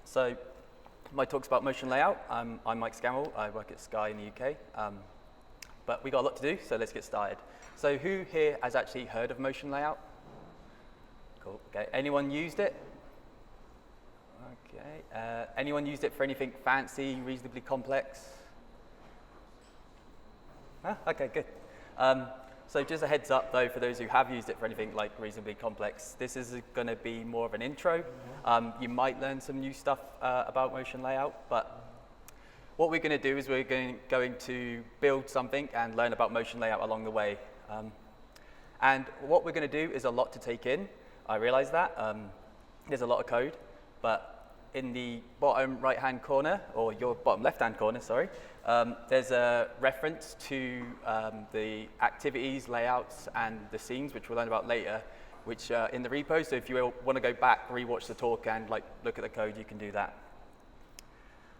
So my talk's about motion layout. I'm Mike Scamell. I work at Sky in the UK. But we got a lot to do, so let's get started. So who here has actually heard of motion layout? Cool. Okay. Anyone used it? Okay. Anyone used it for anything fancy, reasonably complex? Okay, good. So just a heads up, though, for those who have used it for anything like reasonably complex, this is going to be more of an intro. You might learn some new stuff about motion layout, but what we're going to do is we're going to build something and learn about motion layout along the way. And what we're going to do is a lot to take in. I realize that. There's a lot of code, but in the bottom right-hand corner, or your bottom left-hand corner, sorry, there's a reference to the activities, layouts, and the scenes, which we'll learn about later, which in the repo. So if you want to go back, rewatch the talk, and look at the code, you can do that.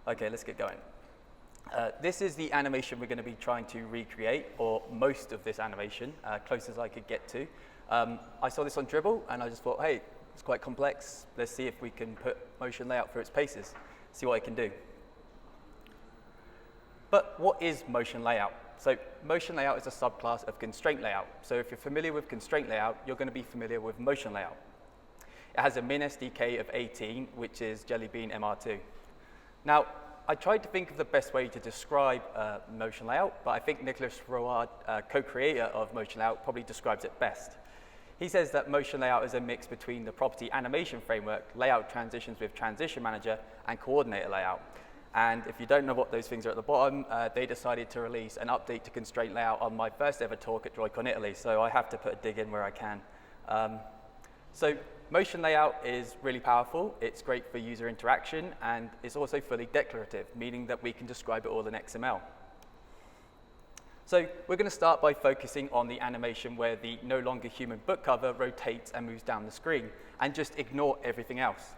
Okay, let's get going. This is the animation we're going to be trying to recreate, or most of this animation, close as I could get to. I saw this on Dribble, and I just thought, hey, it's quite complex. Let's see if we can put motion layout through its paces, see what it can do. But what is motion layout? So motion layout is a subclass of constraint layout. So if you're familiar with constraint layout, you're going to be familiar with motion layout. It has a min SDK of 18, which is Jelly Bean MR2. Now, I tried to think of the best way to describe motion layout, but I think Nicholas Roard, co-creator of motion layout, probably describes it best. He says that motion layout is a mix between the property animation framework, layout transitions with transition manager, and coordinator layout. And if you don't know what those things are at the bottom, they decided to release an update to constraint layout on my first ever talk at Joy-Con Italy, so I have to put a dig in where I can. So motion layout is really powerful. It's great for user interaction, and it's also fully declarative, meaning that we can describe it all in XML. So we're going to start by focusing on the animation where the no longer human book cover rotates and moves down the screen, and just ignore everything else.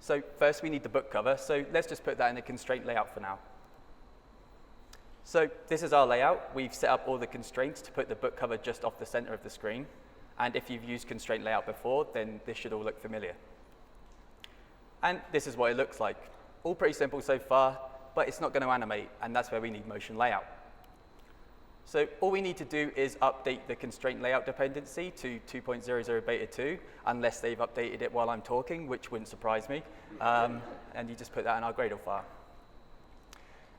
So first we need the book cover, so let's just put that in the constraint layout for now. So this is our layout. We've set up all the constraints to put the book cover just off the center of the screen. And if you've used constraint layout before, then this should all look familiar. And this is what it looks like. All pretty simple so far, but it's not going to animate, and that's where we need motion layout. So all we need to do is update the constraint layout dependency to 2.00 beta 2, unless they've updated it while I'm talking, which wouldn't surprise me. And you just put that in our Gradle file.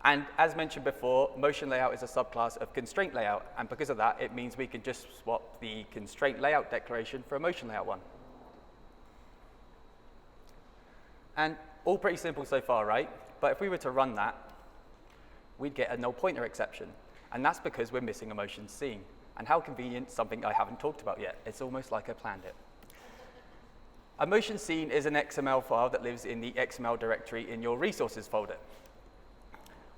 And as mentioned before, motion layout is a subclass of constraint layout. And because of that, it means we can just swap the constraint layout declaration for a motion layout one. And all pretty simple so far, right? But if we were to run that, we'd get a null pointer exception. And that's because we're missing a motion scene. And how convenient, something I haven't talked about yet. It's almost like I planned it. A motion scene is an XML file that lives in the XML directory in your resources folder.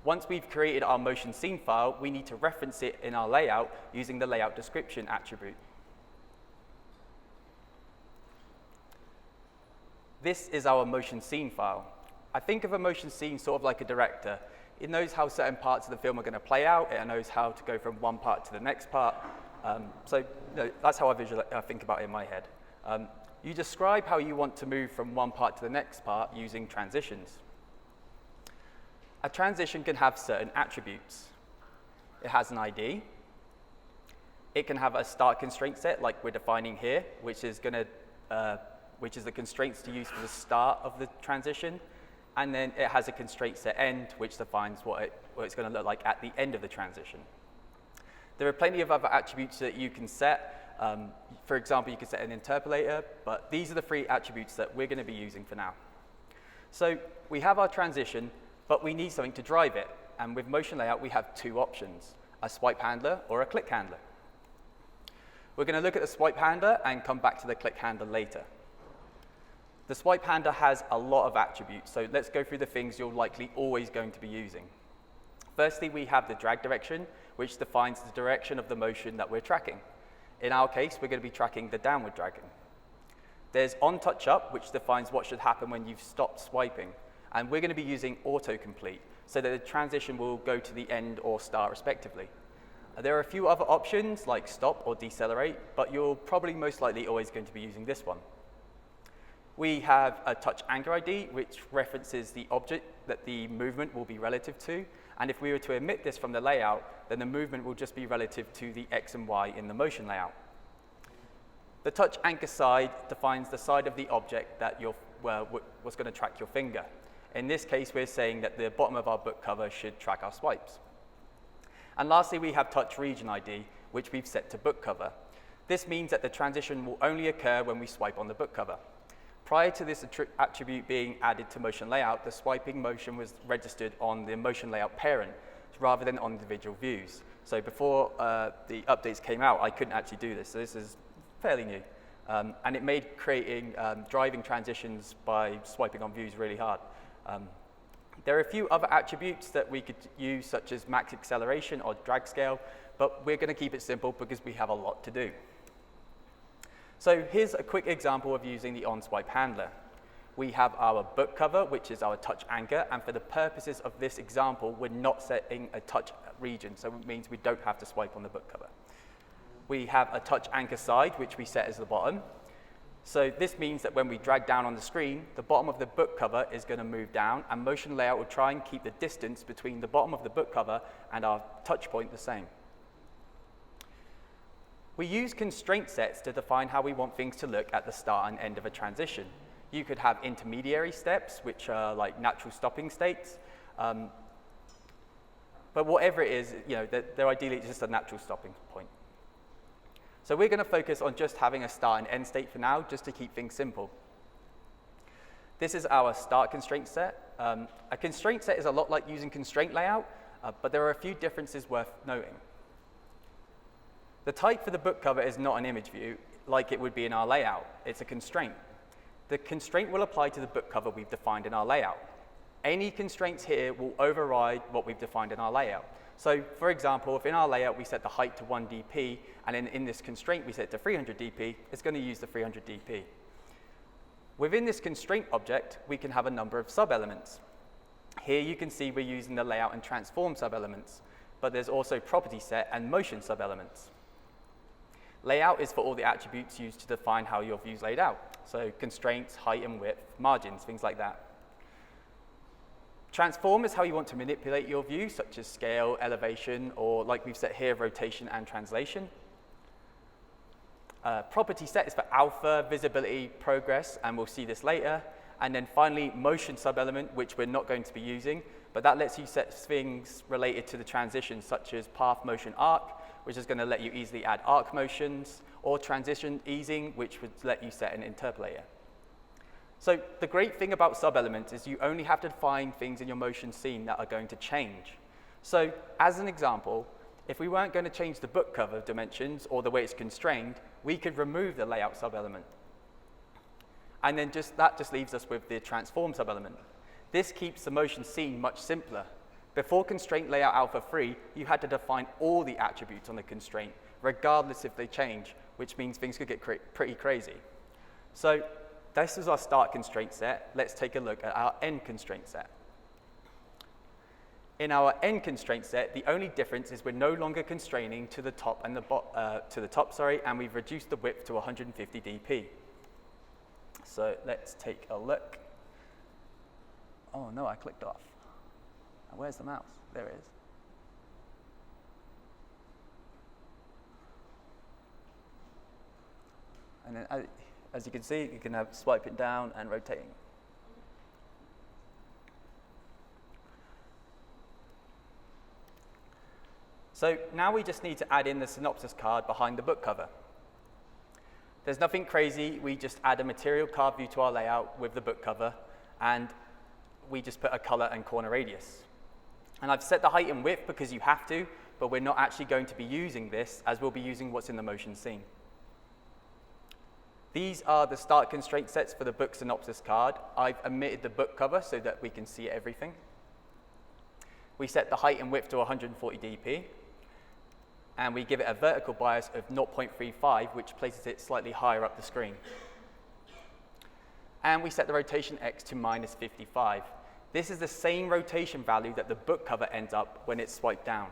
Once we've created our motion scene file, we need to reference it in our layout using the layout description attribute. This is our motion scene file. I think of a motion scene sort of like a director. It knows how certain parts of the film are going to play out. It knows how to go from one part to the next part. So that's how I think about it in my head. You describe how you want to move from one part to the next part using transitions. A transition can have certain attributes. It has an ID. It can have a start constraint set, like we're defining here, which is the constraints to use for the start of the transition. And then it has a constraint set end, which defines what it's going to look like at the end of the transition. There are plenty of other attributes that you can set. For example, you can set an interpolator, but these are the three attributes that we're going to be using for now. So we have our transition, but we need something to drive it. And with motion layout, we have two options, a swipe handler or a click handler. We're going to look at the swipe handler and come back to the click handler later. The swipe handler has a lot of attributes, so let's go through the things you're likely always going to be using. Firstly, we have the drag direction, which defines the direction of the motion that we're tracking. In our case, we're going to be tracking the downward dragging. There's on touch up, which defines what should happen when you've stopped swiping. And we're going to be using autocomplete, so that the transition will go to the end or start respectively. There are a few other options, like stop or decelerate, but you're probably most likely always going to be using this one. We have a touch anchor ID, which references the object that the movement will be relative to. And if we were to omit this from the layout, then the movement will just be relative to the X and Y in the motion layout. The touch anchor side defines the side of the object that was going to track your finger. In this case, we're saying that the bottom of our book cover should track our swipes. And lastly, we have touch region ID, which we've set to book cover. This means that the transition will only occur when we swipe on the book cover. Prior to this attribute being added to motion layout, the swiping motion was registered on the motion layout parent rather than on individual views. So before the updates came out, I couldn't actually do this. So this is fairly new. And it made creating driving transitions by swiping on views really hard. There are a few other attributes that we could use, such as max acceleration or drag scale, but we're going to keep it simple because we have a lot to do. So here's a quick example of using the on-swipe handler. We have our book cover, which is our touch anchor, and for the purposes of this example, we're not setting a touch region, so it means we don't have to swipe on the book cover. We have a touch anchor side, which we set as the bottom. So this means that when we drag down on the screen, the bottom of the book cover is going to move down, and motion layout will try and keep the distance between the bottom of the book cover and our touch point the same. We use constraint sets to define how we want things to look at the start and end of a transition. You could have intermediary steps, which are like natural stopping states. But whatever it is, they're ideally just a natural stopping point. So we're going to focus on just having a start and end state for now, just to keep things simple. This is our start constraint set. A constraint set is a lot like using constraint layout, but there are a few differences worth noting. The type for the book cover is not an image view like it would be in our layout. It's a constraint. The constraint will apply to the book cover we've defined in our layout. Any constraints here will override what we've defined in our layout. So for example, if in our layout we set the height to 1 dp, and in this constraint we set it to 300 dp, it's going to use the 300 dp. Within this constraint object, we can have a number of sub-elements. Here you can see we're using the layout and transform sub-elements, but there's also property set and motion sub-elements. Layout is for all the attributes used to define how your view's laid out. So constraints, height and width, margins, things like that. Transform is how you want to manipulate your view, such as scale, elevation, or like we've set here, rotation and translation. Property set is for alpha, visibility, progress, and we'll see this later. And then finally, motion sub-element, which we're not going to be using, but that lets you set things related to the transition, such as path motion arc, which is going to let you easily add arc motions, or transition easing, which would let you set an interpolator. So the great thing about sub-elements is you only have to define things in your motion scene that are going to change. So as an example, if we weren't going to change the book cover dimensions or the way it's constrained, we could remove the layout sub-element. And then that just leaves us with the transform sub-element. This keeps the motion scene much simpler. Before constraint layout alpha 3, you had to define all the attributes on the constraint, regardless if they change, which means things could get pretty crazy. So this is our start constraint set. Let's take a look at our end constraint set. In our end constraint set, the only difference is we're no longer constraining to the top and and we've reduced the width to 150 dp. So let's take a look. Oh no, I clicked off. Where's the mouse? There it is. And then, as you can see, you can swipe it down and rotating. So now we just need to add in the synopsis card behind the book cover. There's nothing crazy. We just add a material card view to our layout with the book cover, and we just put a color and corner radius. And I've set the height and width because you have to, but we're not actually going to be using this, as we'll be using what's in the motion scene. These are the start constraint sets for the book synopsis card. I've omitted the book cover so that we can see everything. We set the height and width to 140 dp, and we give it a vertical bias of 0.35, which places it slightly higher up the screen. And we set the rotation X to -55. This is the same rotation value that the book cover ends up when it's swiped down.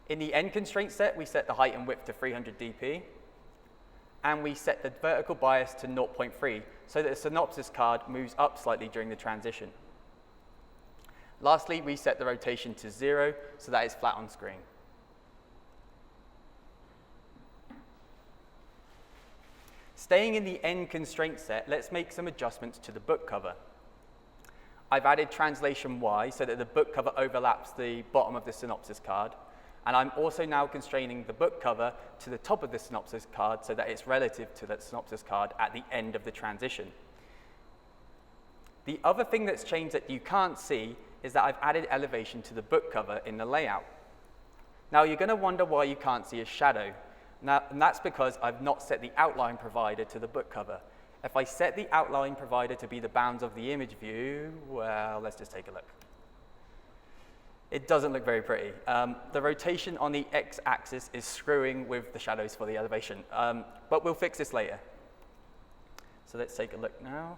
In the end constraint set, we set the height and width to 300 dp, and we set the vertical bias to 0.3, so that the synopsis card moves up slightly during the transition. Lastly, we set the rotation to 0, so that it's flat on screen. Staying in the end constraint set, let's make some adjustments to the book cover. I've added translation Y so that the book cover overlaps the bottom of the synopsis card. And I'm also now constraining the book cover to the top of the synopsis card so that it's relative to that synopsis card at the end of the transition. The other thing that's changed that you can't see is that I've added elevation to the book cover in the layout. Now you're going to wonder why you can't see a shadow. Now, and that's because I've not set the outline provider to the book cover. If I set the outline provider to be the bounds of the image view, well, let's just take a look. It doesn't look very pretty. The rotation on the x-axis is screwing with the shadows for the elevation, but we'll fix this later. So let's take a look now.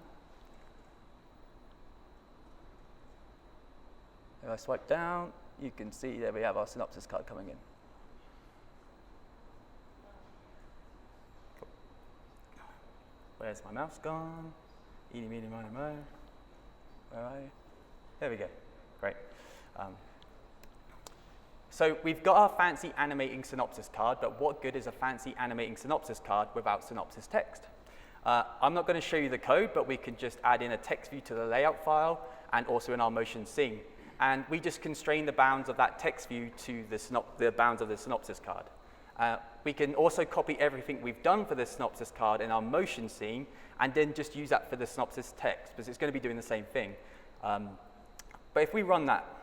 If I swipe down, you can see there we have our synopsis card coming in. Where's my mouse gone? Eeny, meeny, miny, mo. Where are you? There we go. Great. So we've got our fancy animating synopsis card, but what good is a fancy animating synopsis card without synopsis text? I'm not going to show you the code, but we can just add in a text view to the layout file and also in our MotionScene. And we just constrain the bounds of that text view to the bounds of the synopsis card. We can also copy everything we've done for the synopsis card in our MotionScene and then just use that for the synopsis text, because it's going to be doing the same thing. But if we run that,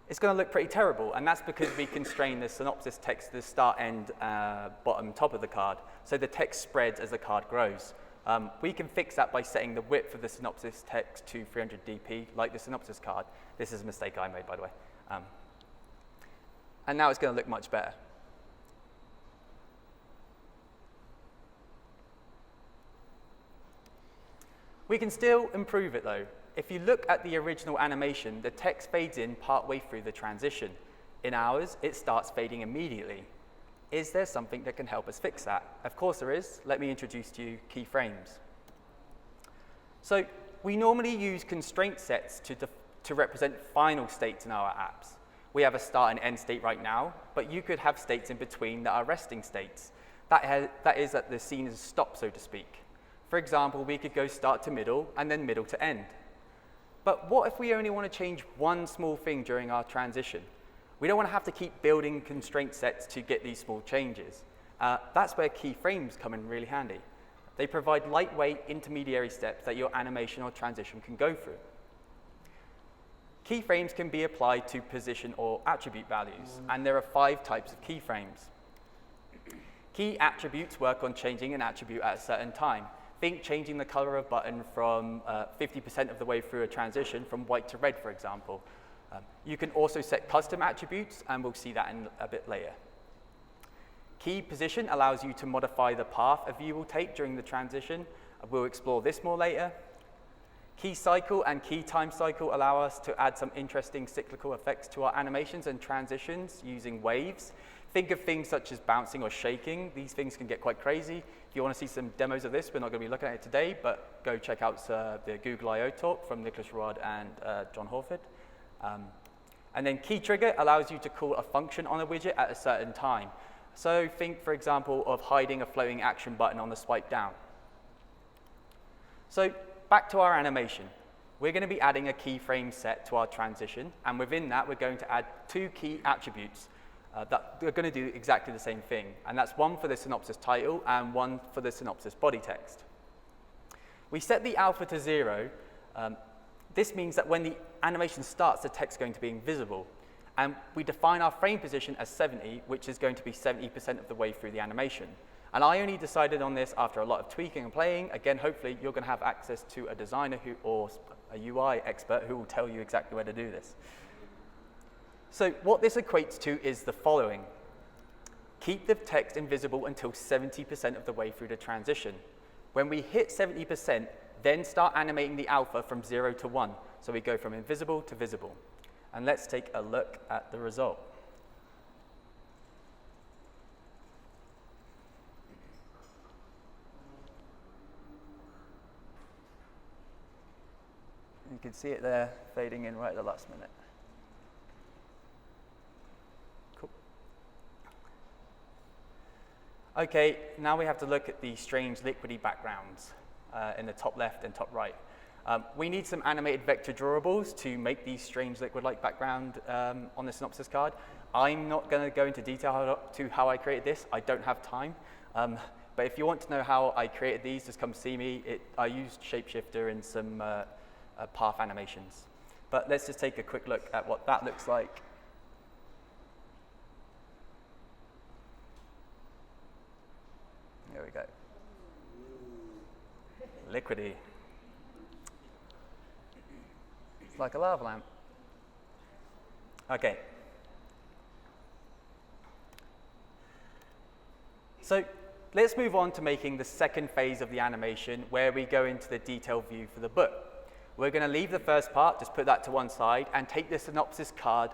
it's going to look pretty terrible, and that's because we constrain the synopsis text to the start, end, bottom, top of the card, so the text spreads as the card grows. We can fix that by setting the width of the synopsis text to 300 dp, like the synopsis card. This is a mistake I made, by the way. And now it's going to look much better. We can still improve it, though. If you look at the original animation, the text fades in partway through the transition. In ours, it starts fading immediately. Is there something that can help us fix that? Of course there is. Let me introduce to you Keyframes. So we normally use constraint sets to represent final states in our apps. We have a start and end state right now, but you could have states in between that are resting states. That is that the scene is stopped, so to speak. For example, we could go start to middle and then middle to end. But what if we only want to change one small thing during our transition? We don't want to have to keep building constraint sets to get these small changes. That's where keyframes come in really handy. They provide lightweight intermediary steps that your animation or transition can go through. Keyframes can be applied to position or attribute values, and there are 5 types of keyframes. KeyAttributes work on changing an attribute at a certain time. Think changing the color of button from 50% of the way through a transition from white to red, for example. You can also set custom attributes, and we'll see that in a bit later. Key position allows you to modify the path a view will take during the transition. We'll explore this more later. Key cycle and key time cycle allow us to add some interesting cyclical effects to our animations and transitions using waves. Think of things such as bouncing or shaking. These things can get quite crazy. If you want to see some demos of this, we're not going to be looking at it today, but go check out the Google I/O talk from Nicholas Road and John Horford. And then key trigger allows you to call a function on a widget at a certain time. So think, for example, of hiding a floating action button on the swipe down. So back to our animation. We're going to be adding a keyframe set to our transition, and within that, we're going to add 2 key attributes that are going to do exactly the same thing. And that's one for the synopsis title and one for the synopsis body text. We set the alpha to 0. This means that when the animation starts, the text is going to be invisible. And we define our frame position as 70, which is going to be 70% of the way through the animation. And I only decided on this after a lot of tweaking and playing. Again, hopefully, you're going to have access to a designer or a UI expert who will tell you exactly where to do this. So what this equates to is the following. Keep the text invisible until 70% of the way through the transition. When we hit 70%, then start animating the alpha from 0 to 1. So we go from invisible to visible. And let's take a look at the result. You can see it there fading in right at the last minute. Cool. Okay, now we have to look at the strange liquidy backgrounds in the top left and top right. We need some animated vector drawables to make these strange liquid-like background on the Synopsis card. I'm not going to go into detail how I created this. I don't have time. But if you want to know how I created these, just come see me. I used Shapeshifter and some path animations. But let's just take a quick look at what that looks like. There we go. Liquidy. It's like a lava lamp. Okay. So let's move on to making the second phase of the animation where we go into the detailed view for the book. We're going to leave the first part, just put that to one side, and take the Synopsis card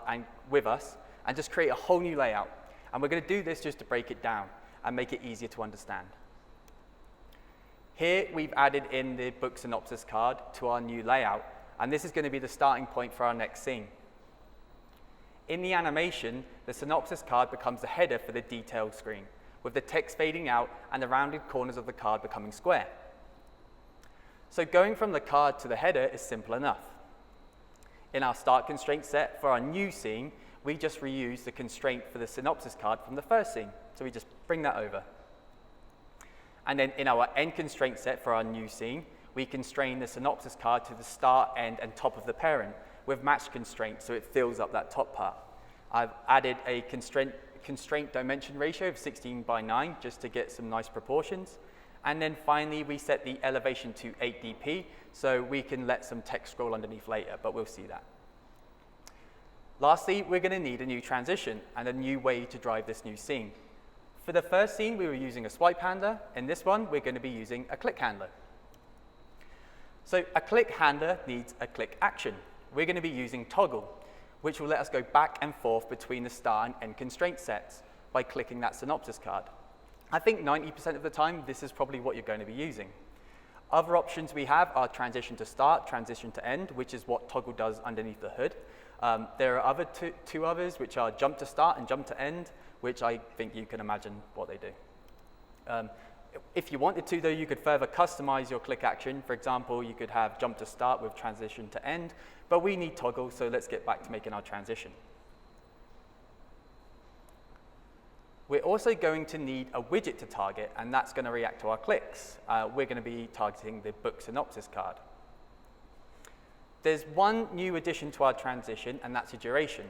with us and just create a whole new layout. And we're going to do this just to break it down and make it easier to understand. Here we've added in the book Synopsis card to our new layout, and this is going to be the starting point for our next scene. In the animation, the Synopsis card becomes the header for the detailed screen, with the text fading out and the rounded corners of the card becoming square. So going from the card to the header is simple enough. In our start constraint set for our new scene, we just reuse the constraint for the Synopsis card from the first scene. So we just bring that over. And then in our end constraint set for our new scene, we constrain the Synopsis card to the start, end, and top of the parent with match constraints so it fills up that top part. I've added a constraint dimension ratio of 16:9 just to get some nice proportions. And then finally, we set the elevation to 8 dp, so we can let some text scroll underneath later, but we'll see that. Lastly, we're going to need a new transition and a new way to drive this new scene. For the first scene, we were using a swipe handler. In this one, we're going to be using a click handler. So a click handler needs a click action. We're going to be using toggle, which will let us go back and forth between the start and end constraint sets by clicking that Synopsis card. I think 90% of the time, this is probably what you're going to be using. Other options we have are transition to start, transition to end, which is what toggle does underneath the hood. There are two others, which are jump to start and jump to end, which I think you can imagine what they do. If you wanted to, though, you could further customize your click action. For example, you could have jump to start with transition to end, but we need toggle, so let's get back to making our transition. We're also going to need a widget to target, and that's going to react to our clicks. We're going to be targeting the book Synopsis card. There's one new addition to our transition, and that's a duration.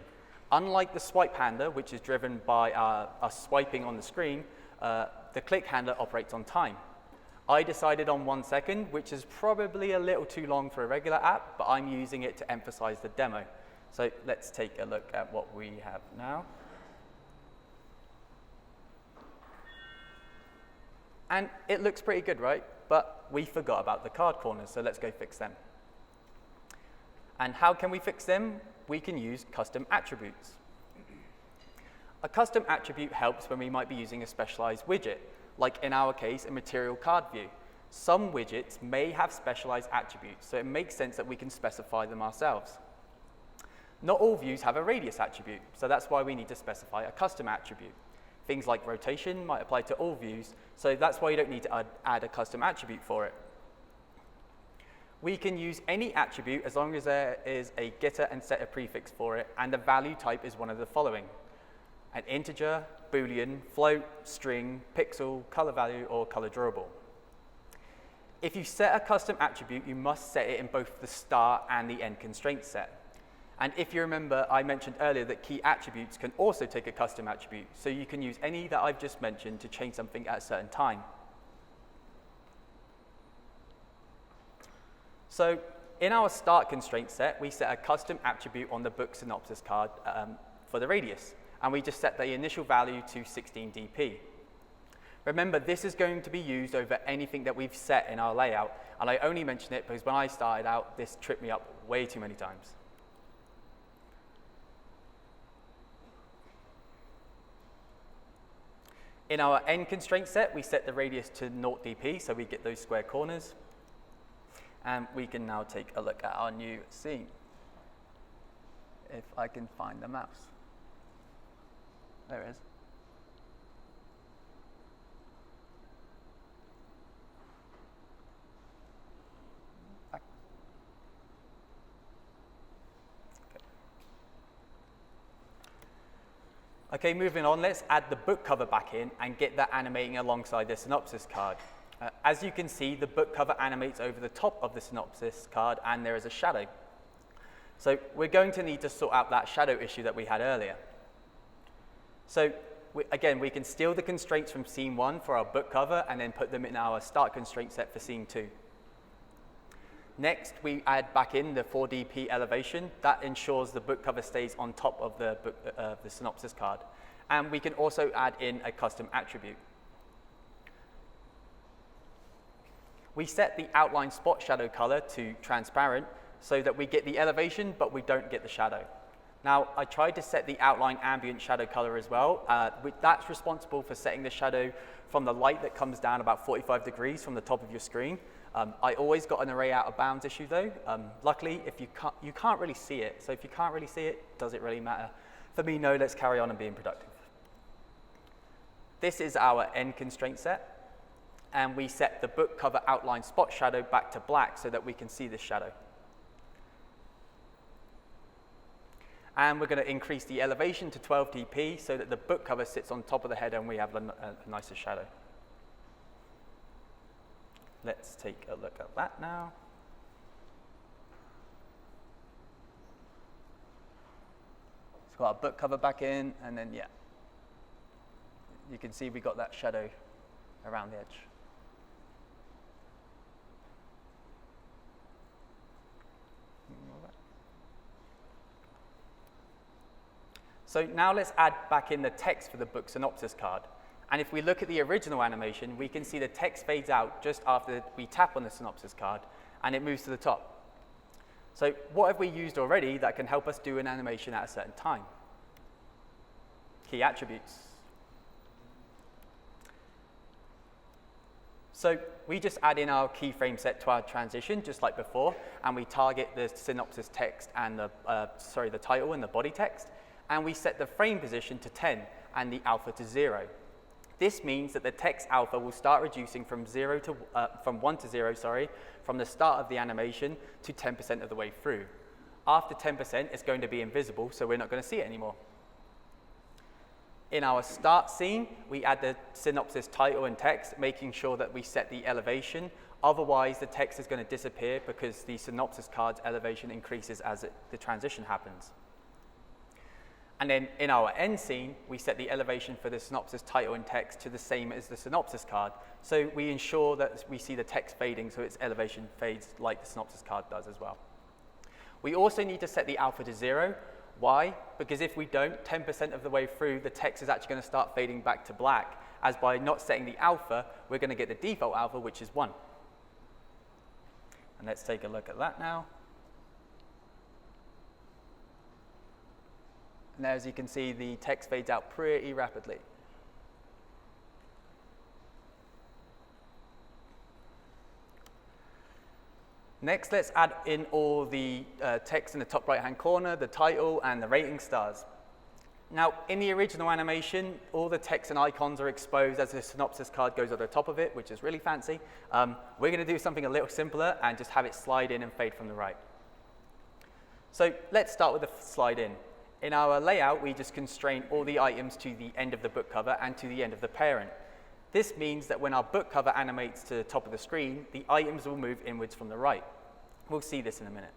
Unlike the swipe handler, which is driven by us swiping on the screen, the click handler operates on time. I decided on 1 second, which is probably a little too long for a regular app, but I'm using it to emphasize the demo. So let's take a look at what we have now. And it looks pretty good, right? But we forgot about the card corners, so let's go fix them. And how can we fix them? We can use custom attributes. A custom attribute helps when we might be using a specialized widget, like in our case, a material card view. Some widgets may have specialized attributes, so it makes sense that we can specify them ourselves. Not all views have a radius attribute, so that's why we need to specify a custom attribute. Things like rotation might apply to all views, so that's why you don't need to add a custom attribute for it. We can use any attribute as long as there is a getter and setter prefix for it, and the value type is one of the following: an integer, boolean, float, string, pixel, color value, or color drawable. If you set a custom attribute, you must set it in both the start and the end constraint set. And if you remember, I mentioned earlier that KeyAttributes can also take a custom attribute, so you can use any that I've just mentioned to change something at a certain time. So in our start constraint set, we set a custom attribute on the book Synopsis card for the radius, and we just set the initial value to 16 dp. Remember, this is going to be used over anything that we've set in our layout, and I only mention it because when I started out, this tripped me up way too many times. In our end constraint set, we set the radius to 0 dp, so we get those square corners. And we can now take a look at our new scene. If I can find the mouse. There it is. Back. Okay, moving on, let's add the book cover back in and get that animating alongside the synopsis card. As you can see, the book cover animates over the top of the synopsis card and there is a shadow. So we're going to need to sort out that shadow issue that we had earlier. So again, we can steal the constraints from scene 1 for our book cover and then put them in our start constraint set for scene 2. Next, we add back in the 4dp elevation. That ensures the book cover stays on top of the synopsis card. And we can also add in a custom attribute. We set the outline spot shadow color to transparent so that we get the elevation, but we don't get the shadow. Now, I tried to set the outline ambient shadow color as well. That's responsible for setting the shadow from the light that comes down about 45 degrees from the top of your screen. I always got an array out of bounds issue though. Luckily, if you can't really see it. So if you can't really see it, does it really matter? For me, no, let's carry on and being productive. This is our end constraint set. And we set the book cover outline spot shadow back to black so that we can see this shadow. And we're going to increase the elevation to 12 dp so that the book cover sits on top of the header and we have a nicer shadow. Let's take a look at that now. Let's got our book cover back in, and then, yeah, you can see we got that shadow around the edge. So now let's add back in the text for the book synopsis card. And if we look at the original animation, we can see the text fades out just after we tap on the synopsis card, and it moves to the top. So what have we used already that can help us do an animation at a certain time? Key attributes. So we just add in our keyframe set to our transition, just like before, and we target the synopsis text and the title and the body text, and we set the frame position to 10 and the alpha to 0. This means that the text alpha will start reducing from 1 to 0, from the start of the animation to 10% of the way through. After 10%, it's going to be invisible, so we're not going to see it anymore. In our start scene, we add the synopsis title and text, making sure that we set the elevation. Otherwise, the text is going to disappear because the synopsis card's elevation increases as the transition happens. And then in our end scene, we set the elevation for the synopsis title and text to the same as the synopsis card. So we ensure that we see the text fading so its elevation fades like the synopsis card does as well. We also need to set the alpha to 0. Why? Because if we don't, 10% of the way through, the text is actually going to start fading back to black, as by not setting the alpha, we're going to get the default alpha, which is 1. And let's take a look at that now. And as you can see, the text fades out pretty rapidly. Next, let's add in all the text in the top right-hand corner, the title, and the rating stars. Now, in the original animation, all the text and icons are exposed as the synopsis card goes over the top of it, which is really fancy. We're going to do something a little simpler and just have it slide in and fade from the right. So let's start with the slide in. In our layout, we just constrain all the items to the end of the book cover and to the end of the parent. This means that when our book cover animates to the top of the screen, the items will move inwards from the right. We'll see this in a minute.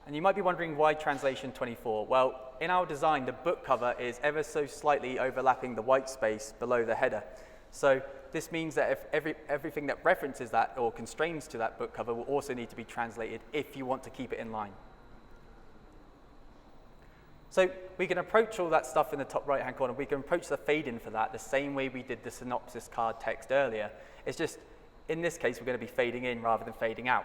And you might be wondering why translation 24. Well, in our design, the book cover is ever so slightly overlapping the white space below the header. So this means that if everything that references that or constrains to that book cover will also need to be translated if you want to keep it in line. So we can approach all that stuff in the top right-hand corner. We can approach the fade-in for that the same way we did the synopsis card text earlier. It's just, in this case, we're going to be fading in rather than fading out.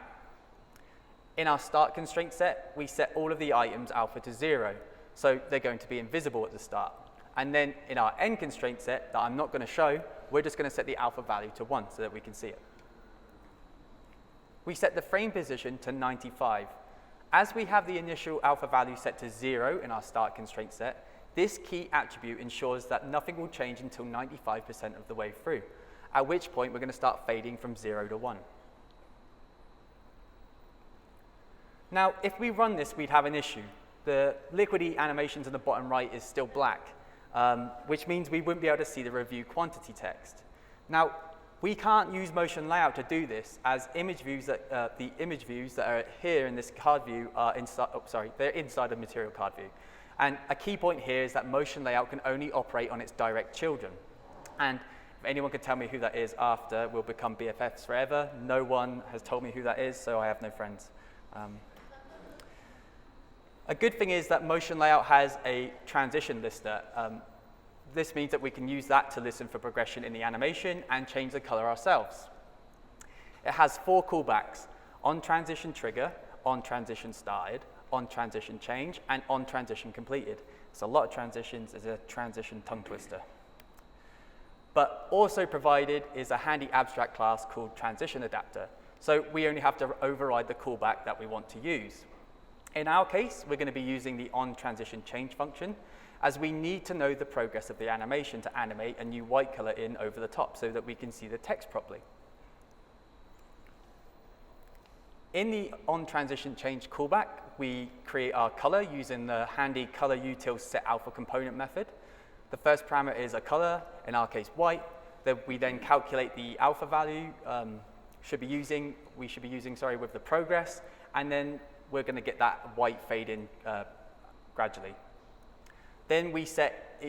In our start constraint set, we set all of the items alpha to 0. So they're going to be invisible at the start. And then in our end constraint set that I'm not going to show, we're just going to set the alpha value to 1 so that we can see it. We set the frame position to 95. As we have the initial alpha value set to 0 in our start constraint set, this key attribute ensures that nothing will change until 95% of the way through, at which point we're going to start fading from 0 to 1. Now, if we run this, we'd have an issue. The liquidy animations in the bottom right is still black, which means we wouldn't be able to see the review quantity text. Now, we can't use MotionLayout to do this, as image views that, the image views that are here in this card view are inside, they're inside of material card view. And a key point here is that MotionLayout can only operate on its direct children. And if anyone can tell me who that is after, we'll become BFFs forever. No one has told me who that is, so I have no friends. A good thing is that MotionLayout has a transition lister. This means that we can use that to listen for progression in the animation and change the color ourselves. It has 4 callbacks: on transition trigger, on transition started, on transition change, and on transition completed. It's a lot of transitions. It's a transition tongue twister. But also provided is a handy abstract class called transition adapter. So we only have to override the callback that we want to use. In our case, we're going to be using the on transition change function, as we need to know the progress of the animation to animate a new white color in over the top so that we can see the text properly. In the on transition change callback, we create our color using the handy color util set alpha component method. The first parameter is a color, in our case white. We then calculate the alpha value we should be using with the progress, and then we're going to get that white fade in gradually. Then we set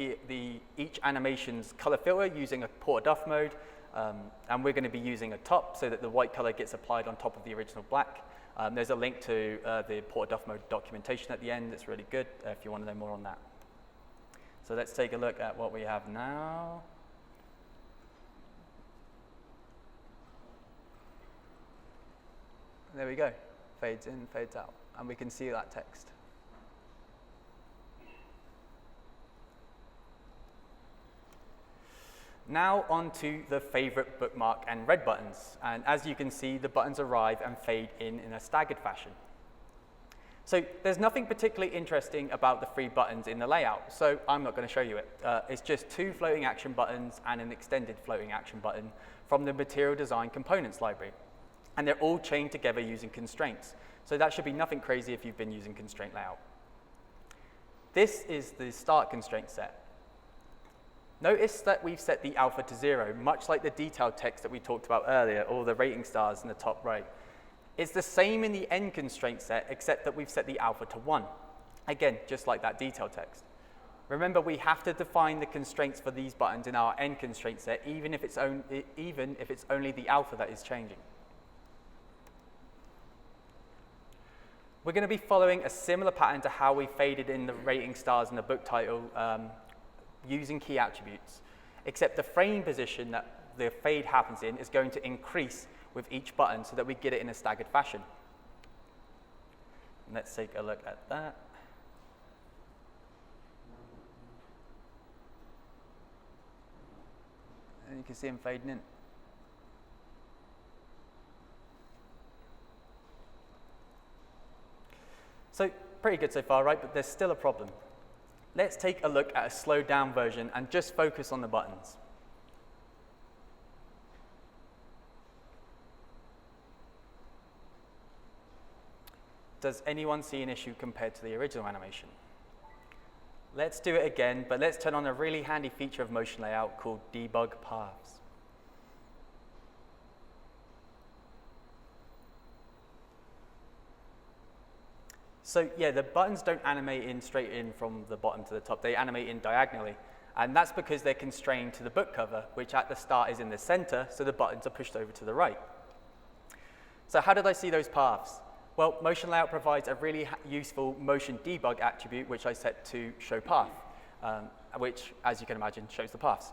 each animation's color filter using a Porter-Duff mode, and we're going to be using a top so that the white color gets applied on top of the original black. There's a link to the Porter-Duff mode documentation at the end. It's really good if you want to know more on that. So let's take a look at what we have now. There we go. Fades in, fades out, and we can see that text. Now on to the favorite bookmark and red buttons. And as you can see, the buttons arrive and fade in a staggered fashion. So there's nothing particularly interesting about the 3 buttons in the layout, so I'm not going to show you it. It's just 2 floating action buttons and an extended floating action button from the Material Design Components library. And they're all chained together using constraints. So that should be nothing crazy if you've been using constraint layout. This is the start constraint set. Notice that we've set the alpha to 0, much like the detailed text that we talked about earlier, or the rating stars in the top right. It's the same in the end constraint set, except that we've set the alpha to 1. Again, just like that detailed text. Remember, we have to define the constraints for these buttons in our end constraint set, even if it's only the alpha that is changing. We're going to be following a similar pattern to how we faded in the rating stars in the book title using key attributes, except the frame position that the fade happens in is going to increase with each button so that we get it in a staggered fashion. Let's take a look at that. And you can see them fading in. So pretty good so far, right? But there's still a problem. Let's take a look at a slowed down version and just focus on the buttons. Does anyone see an issue compared to the original animation? Let's do it again, but let's turn on a really handy feature of MotionLayout called Debug Paths. So yeah, the buttons don't animate in straight in from the bottom to the top. They animate in diagonally. And that's because they're constrained to the book cover, which at the start is in the center, so the buttons are pushed over to the right. So how did I see those paths? Well, MotionLayout provides a really useful motion debug attribute, which I set to show path, which, as you can imagine, shows the paths.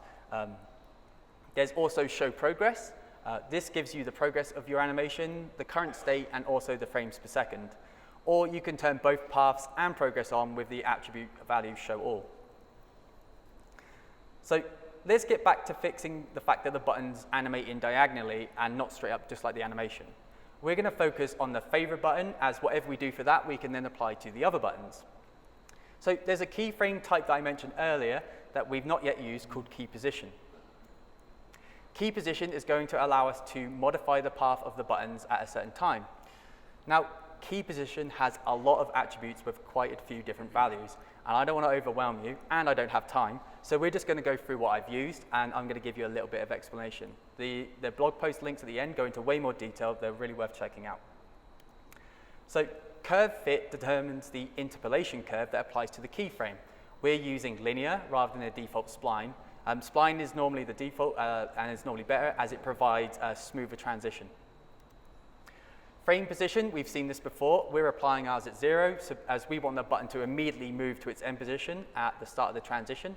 There's also show progress. This gives you the progress of your animation, the current state, and also the frames per second. Or you can turn both paths and progress on with the attribute value show all. So let's get back to fixing the fact that the buttons animate in diagonally and not straight up just like the animation. We're going to focus on the favorite button, as whatever we do for that, we can then apply to the other buttons. So there's a keyframe type that I mentioned earlier that we've not yet used called key position. Key position is going to allow us to modify the path of the buttons at a certain time. Now, key position has a lot of attributes with quite a few different values, and I don't want to overwhelm you, and I don't have time, so we're just going to go through what I've used, and I'm going to give you a little bit of explanation. The blog post links at the end go into way more detail. They're really worth checking out. So curve fit determines the interpolation curve that applies to the keyframe. We're using linear rather than a default spline. Spline is normally the default and is normally better as it provides a smoother transition. Frame position, we've seen this before. We're applying ours at 0, so as we want the button to immediately move to its end position at the start of the transition.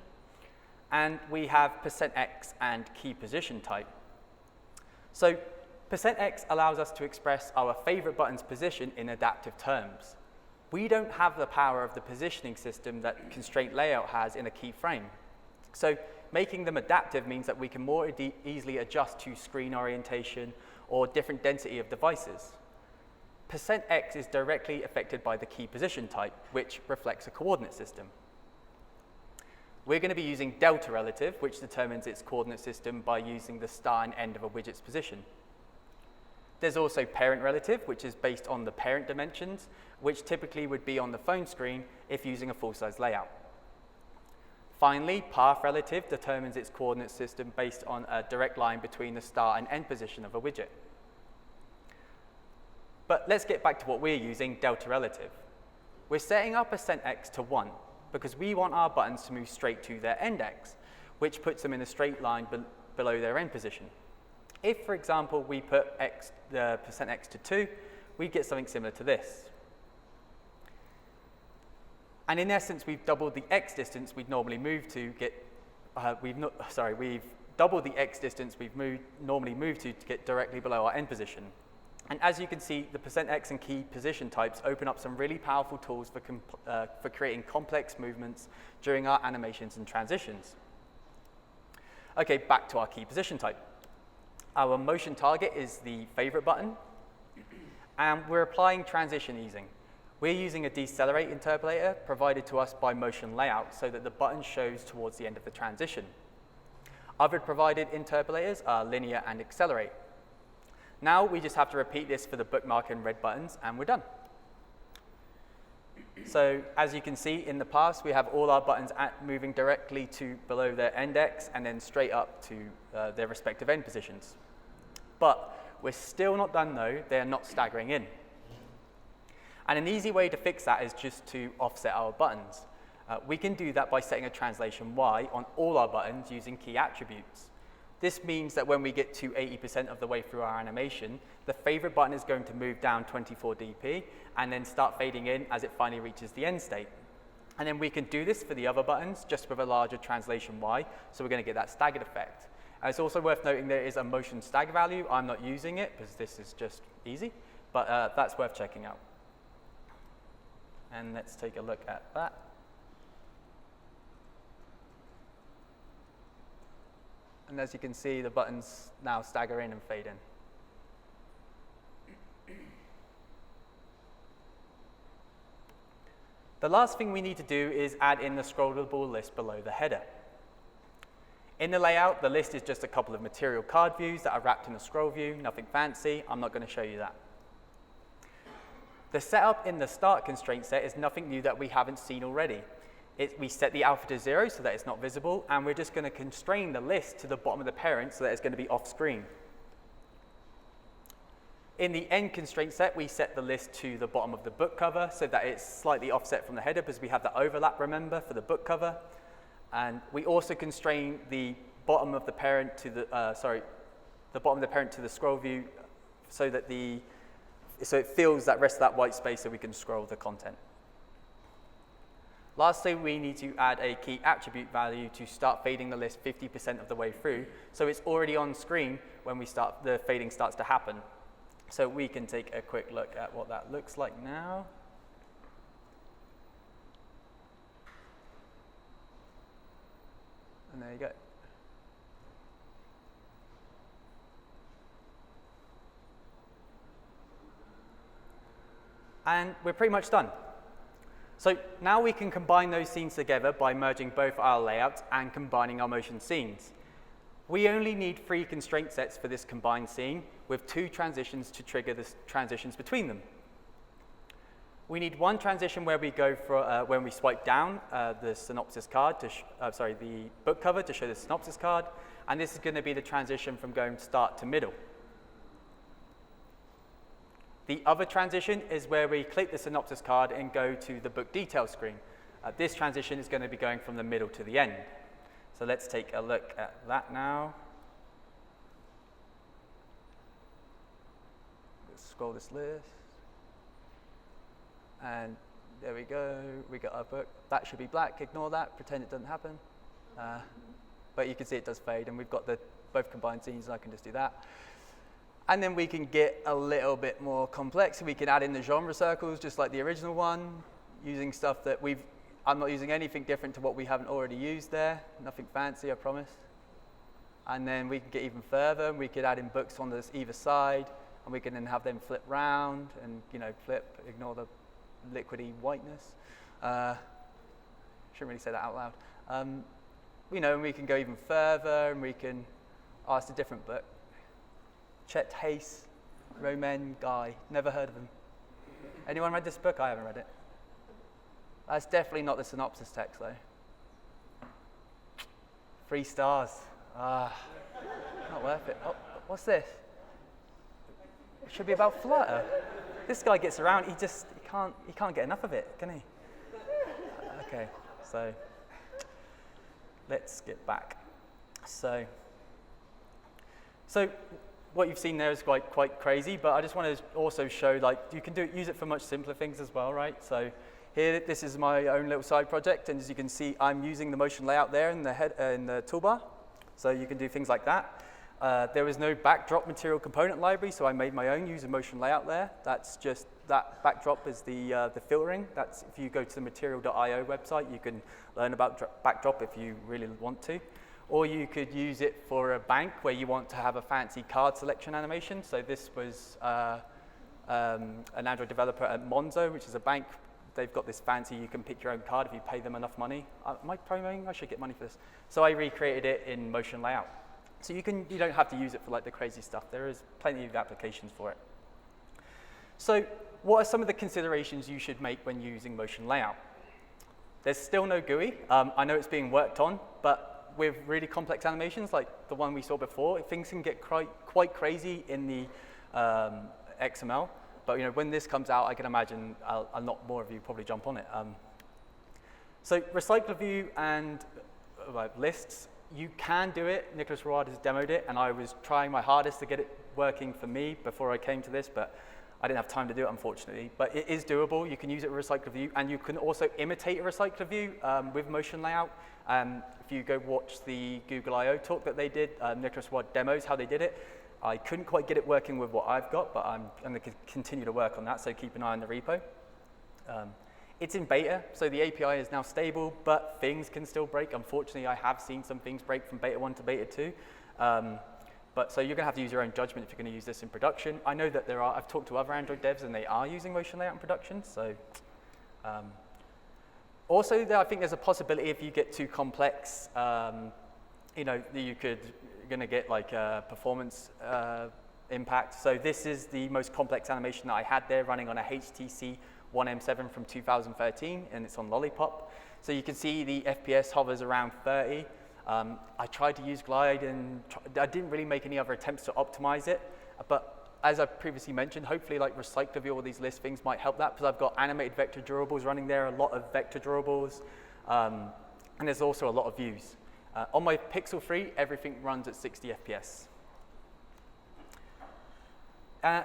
And we have %x and key position type. So %x allows us to express our favorite button's position in adaptive terms. We don't have the power of the positioning system that constraint layout has in a keyframe. So making them adaptive means that we can more easily adjust to screen orientation or different density of devices. %x is directly affected by the key position type, which reflects a coordinate system. We're going to be using delta relative, which determines its coordinate system by using the start and end of a widget's position. There's also parent relative, which is based on the parent dimensions, which typically would be on the phone screen if using a full-size layout. Finally, path relative determines its coordinate system based on a direct line between the start and end position of a widget. But let's get back to what we're using, delta relative. We're setting our %x to 1 because we want our buttons to move straight to their end x, which puts them in a straight line below their end position. If, for example, we put the %x to 2, we get something similar to this. And in essence, we've doubled the x distance we'd normally move to get, we've doubled the x distance we've normally moved to get directly below our end position. And as you can see, the %x and key position types open up some really powerful tools for creating complex movements during our animations and transitions. Okay, back to our key position type. Our motion target is the favorite button, and we're applying transition easing. We're using a decelerate interpolator provided to us by MotionLayout so that the button shows towards the end of the transition. Other provided interpolators are linear and accelerate. Now we just have to repeat this for the bookmark and red buttons, and we're done. So as you can see, in the past, we have all our buttons moving directly to below their end x and then straight up to their respective end positions. But we're still not done, though. They're not staggering in. And an easy way to fix that is just to offset our buttons. We can do that by setting a translation y on all our buttons using KeyAttributes. This means that when we get to 80% of the way through our animation, the favorite button is going to move down 24 dp and then start fading in as it finally reaches the end state. And then we can do this for the other buttons just with a larger translation y, so we're going to get that staggered effect. And it's also worth noting there is a motion stag value. I'm not using it because this is just easy, but that's worth checking out. And let's take a look at that. And as you can see, the buttons now stagger in and fade in. The last thing we need to do is add in the scrollable list below the header. In the layout, the list is just a couple of material card views that are wrapped in a scroll view, nothing fancy. I'm not going to show you that. The setup in the start constraint set is nothing new that we haven't seen already. We set the alpha to 0 so that it's not visible, and we're just going to constrain the list to the bottom of the parent so that it's going to be off screen. In the end constraint set, we set the list to the bottom of the book cover so that it's slightly offset from the header because we have the overlap, remember, for the book cover. And we also constrain the bottom of the parent to the bottom of the parent to the scroll view so that so it fills that rest of that white space so we can scroll the content. Lastly, we need to add a key attribute value to start fading the list 50% of the way through, so it's already on screen when the fading starts to happen. So we can take a quick look at what that looks like now. And there you go. And we're pretty much done. So now we can combine those scenes together by merging both our layouts and combining our motion scenes. We only need 3 constraint sets for this combined scene with 2 transitions to trigger the transitions between them. We need 1 transition where we go for when we swipe down the synopsis card, the book cover to show the synopsis card, and this is going to be the transition from going start to middle. The other transition is where we click the synopsis card and go to the book detail screen. This transition is going to be going from the middle to the end. So let's take a look at that now. Let's scroll this list. And there we go. We got our book. That should be black. Ignore that. Pretend it doesn't happen. But you can see it does fade. And we've got both combined scenes. And I can just do that. And then we can get a little bit more complex. We can add in the genre circles, just like the original one, using stuff that I'm not using anything different to what we haven't already used there. Nothing fancy, I promise. And then we can get even further. We could add in books on this either side, and we can then have them flip round and flip, ignore the liquidy whiteness. Shouldn't really say that out loud. And we can go even further, and we can ask a different book. Chet Hayes, Roman guy, never heard of him. Anyone read this book? I haven't read it. That's definitely not the synopsis text though. 3 stars. Not worth it. Oh, what's this? It should be about Flutter. This guy gets around, he can't get enough of it, can he? Okay, so let's get back. So what you've seen there is quite crazy, but I just want to also show you can use it for much simpler things as well, right? So here, this is my own little side project, and as you can see, I'm using the motion layout there in the toolbar. So you can do things like that. There was no backdrop material component library, so I made my own using motion layout there. That's just that backdrop is the filtering. That's if you go to the material.io website, you can learn about backdrop if you really want to. Or you could use it for a bank where you want to have a fancy card selection animation. So this was an Android developer at Monzo, which is a bank. They've got this fancy, you can pick your own card if you pay them enough money. Am I promoting? I should get money for this. So I recreated it in motion layout. So you don't have to use it for the crazy stuff. There is plenty of applications for it. So what are some of the considerations you should make when using motion layout? There's still no GUI. I know it's being worked on, but with really complex animations like the one we saw before, things can get quite crazy in the XML. But when this comes out, I can imagine a lot more of you probably jump on it. So recycler view and lists, you can do it. Nicholas Rouard has demoed it, and I was trying my hardest to get it working for me before I came to this, but I didn't have time to do it, unfortunately. But it is doable. You can use it with recycler view, and you can also imitate a recycler view with motion layout. If you go watch the Google I/O talk that they did, Nicholas Rouard demos how they did it. I couldn't quite get it working with what I've got, but I'm going to continue to work on that, so keep an eye on the repo. It's in beta, so the API is now stable, but things can still break. Unfortunately, I have seen some things break from beta 1 to beta 2. So you're going to have to use your own judgment if you're going to use this in production. I know that I've talked to other Android devs, and they are using motion layout in production. So also, I think there's a possibility if you get too complex, you're going to get performance impact. So this is the most complex animation that I had there, running on a HTC 1M7 from 2013, and it's on Lollipop. So you can see the FPS hovers around 30. I tried to use Glide, and I didn't really make any other attempts to optimize it. But as I previously mentioned, hopefully Recycler View, all these list things might help that, because I've got animated vector durables running there, a lot of vector durables, and there's also a lot of views. On my Pixel 3, everything runs at 60 FPS.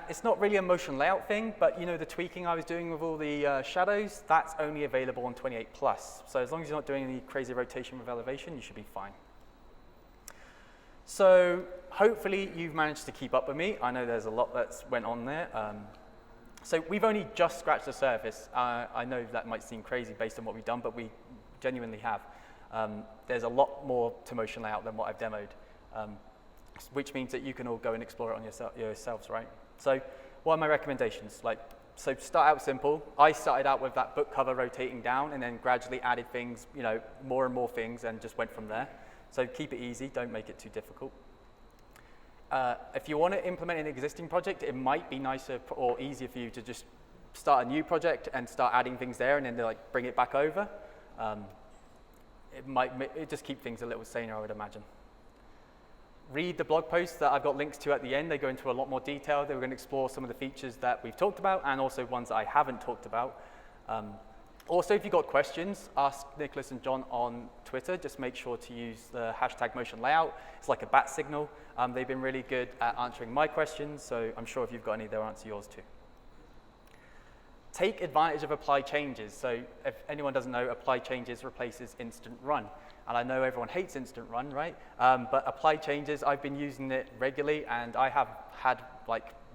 It's not really a motion layout thing, but the tweaking I was doing with all the shadows, that's only available on 28+. So as long as you're not doing any crazy rotation with elevation, you should be fine. So hopefully you've managed to keep up with me. I know there's a lot that's went on there. So we've only just scratched the surface. I know that might seem crazy based on what we've done, but we genuinely have. There's a lot more to motion layout than what I've demoed, which means that you can all go and explore it on yourselves, right? So what are my recommendations? So start out simple. I started out with that book cover rotating down and then gradually added things, more and more things, and just went from there. So keep it easy, don't make it too difficult. If you want to implement an existing project, it might be nicer or easier for you to just start a new project and start adding things there and then bring it back over. It just keep things a little saner, I would imagine. Read the blog posts that I've got links to at the end. They go into a lot more detail. They're going to explore some of the features that we've talked about and also ones that I haven't talked about. Also, if you've got questions, ask Nicholas and John on Twitter. Just make sure to use the hashtag MotionLayout. It's like a bat signal. They've been really good at answering my questions, so I'm sure if you've got any, they'll answer yours too. Take advantage of apply changes. So if anyone doesn't know, apply changes replaces instant run. And I know everyone hates instant run, right? But apply changes, I've been using it regularly, and I have had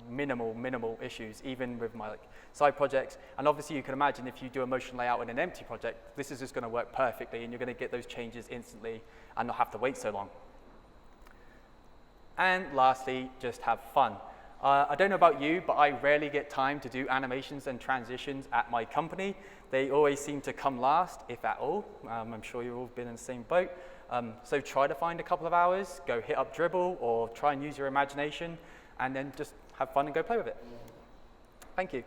minimal issues, even with my side projects. And obviously you can imagine if you do a motion layout in an empty project, this is just going to work perfectly, and you're going to get those changes instantly and not have to wait so long. And lastly, just have fun. I don't know about you, but I rarely get time to do animations and transitions at my company. They always seem to come last, if at all. I'm sure you've all been in the same boat. So try to find a couple of hours, go hit up Dribble, or try and use your imagination, and then just have fun and go play with it. Thank you.